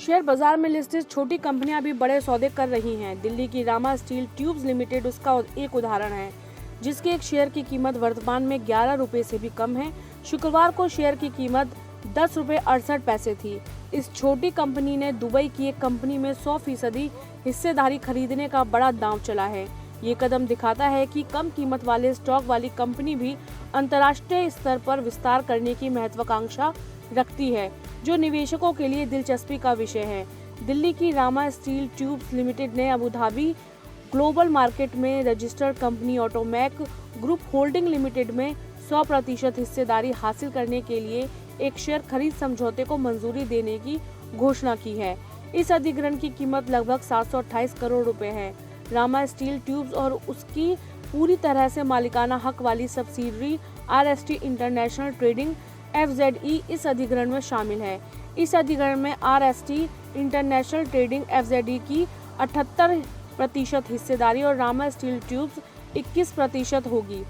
Share बाजार में listed छोटी कंपनियां भी बड़े सौदे कर रही हैं। दिल्ली की रामा स्टील ट्यूब्स लिमिटेड उसका एक उदाहरण है, जिसके एक शेयर की कीमत वर्तमान में 11 रुपए से भी कम है। शुक्रवार को शेयर की कीमत 10 रुपए 68 पैसे थी। इस छोटी कंपनी ने दुबई की एक कंपनी में 100% हिस्सेदारी खरीदने का बड़ा दांव चला है। ये कदम दिखाता है कि कम कीमत वाले स्टॉक वाली कंपनी भी अंतर्राष्ट्रीय स्तर पर विस्तार करने की महत्वाकांक्षा रखती है, जो निवेशकों के लिए दिलचस्पी का विषय है। दिल्ली की रामा स्टील ट्यूब्स लिमिटेड ने अबू धाबी ग्लोबल मार्केट में registered company Automac group holding limited में 100% हिस्सेदारी हासिल करने के लिए एक शेयर खरीद समझौते को मंजूरी देने की घोषणा की है। इस अधिग्रहण की कीमत लगभग 728 करोड़ रुपए है। रामा स्टील ट्यूब्स और उसकी पूरी तरह से मालिकाना हक वाली subsidiary RST international trading FZE इस अधिग्रहण में शामिल है। इस अधिग्रहण में RST इंटरनेशनल ट्रेडिंग FZE की 78% हिस्सेदारी और रामा स्टील ट्यूब्स 21% होगी।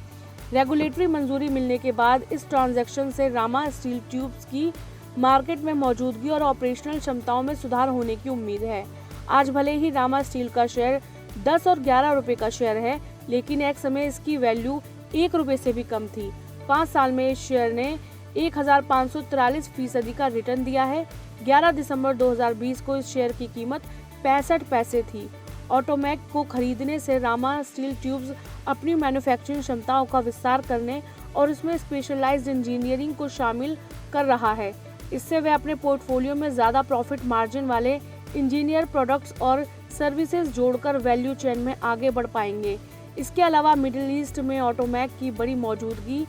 रेगुलेटरी मंजूरी मिलने के बाद इस ट्रांजैक्शन से रामा स्टील ट्यूब्स की मार्केट में मौजूदगी और ऑपरेशनल क्षमताओं में सुधार होने की उम्मीद है। आज भले ही रामा स्टील का शेयर 10 और 11 रुपए का शेयर है, लेकिन एक समय इसकी वैल्यू 1 रुपए से भी कम थी। 5 साल में इस शेयर ने 1543% का रिटर्न दिया है। 11 दिसंबर 2020 को इस शेयर की कीमत 65 पैसे थी। ऑटोमैक को खरीदने से रामा स्टील ट्यूब्स अपनी मैन्युफैक्चरिंग क्षमताओं का विस्तार करने और इसमें स्पेशलाइज्ड इंजीनियरिंग को शामिल कर रहा है। इससे वे अपने पोर्टफोलियो में ज़्यादा प्रॉफिट मार्जिन वाले इंजीनियर प्रोडक्ट्स और सर्विसेज जोड़कर वैल्यू चेन में आगे बढ़ पाएंगे। इसके अलावा मिडिल ईस्ट में ऑटोमैक की बड़ी मौजूदगी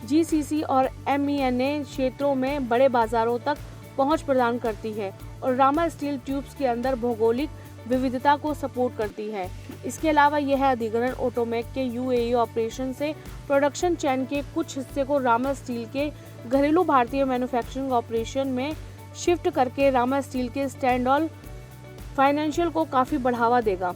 GCC और MENA क्षेत्रों में बड़े बाजारों तक पहुंच प्रदान करती है और रामा स्टील ट्यूब्स के अंदर भौगोलिक विविधता को सपोर्ट करती है। इसके अलावा यह अधिग्रहण ऑटोमैक के UAE ऑपरेशन से प्रोडक्शन चेन के कुछ हिस्से को रामा स्टील के घरेलू भारतीय मैन्युफैक्चरिंग ऑपरेशन में शिफ्ट करके रामा स्टील के स्टैंडऑल फाइनेंशियल को काफ़ी बढ़ावा देगा।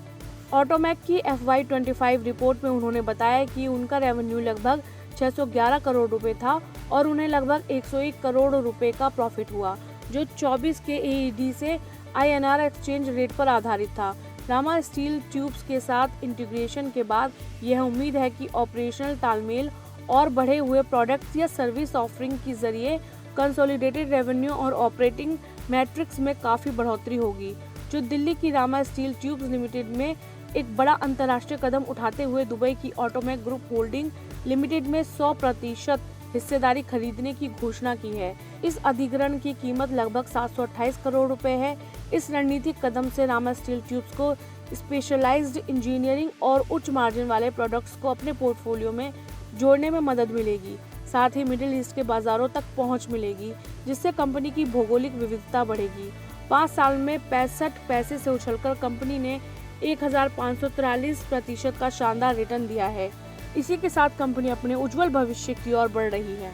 ऑटोमैक की FY25 रिपोर्ट में उन्होंने बताया कि उनका रेवेन्यू लगभग 611 करोड़ रुपए था और उन्हें लगभग 101 करोड़ रुपए का प्रॉफिट हुआ, जो 24 के AED से INR एक्सचेंज रेट पर आधारित था। रामा स्टील ट्यूब्स के साथ इंटीग्रेशन के बाद यह उम्मीद है कि ऑपरेशनल तालमेल और बढ़े हुए प्रोडक्ट्स या सर्विस ऑफरिंग के जरिए कंसोलिडेटेड रेवेन्यू और ऑपरेटिंग मैट्रिक्स में काफ़ी बढ़ोतरी होगी, जो दिल्ली की रामा स्टील ट्यूब्स लिमिटेड में एक बड़ा अंतर्राष्ट्रीय कदम उठाते हुए दुबई की ऑटोमैक ग्रुप होल्डिंग लिमिटेड में 100% हिस्सेदारी खरीदने की घोषणा की है। इस अधिग्रहण की कीमत लगभग 728 करोड़ रुपए है। इस रणनीतिक कदम से रामा स्टील ट्यूब्स को स्पेशलाइज्ड इंजीनियरिंग और उच्च मार्जिन वाले प्रोडक्ट्स को अपने पोर्टफोलियो में जोड़ने में मदद मिलेगी। साथ ही मिडिल ईस्ट के बाजारों तक पहुंच मिलेगी, जिससे कंपनी की भौगोलिक विविधता बढ़ेगी। 5 साल में 65 पैसे से उछलकर कंपनी ने 1543% का शानदार रिटर्न दिया है। इसी के साथ कंपनी अपने उज्जवल भविष्य की ओर बढ़ रही है।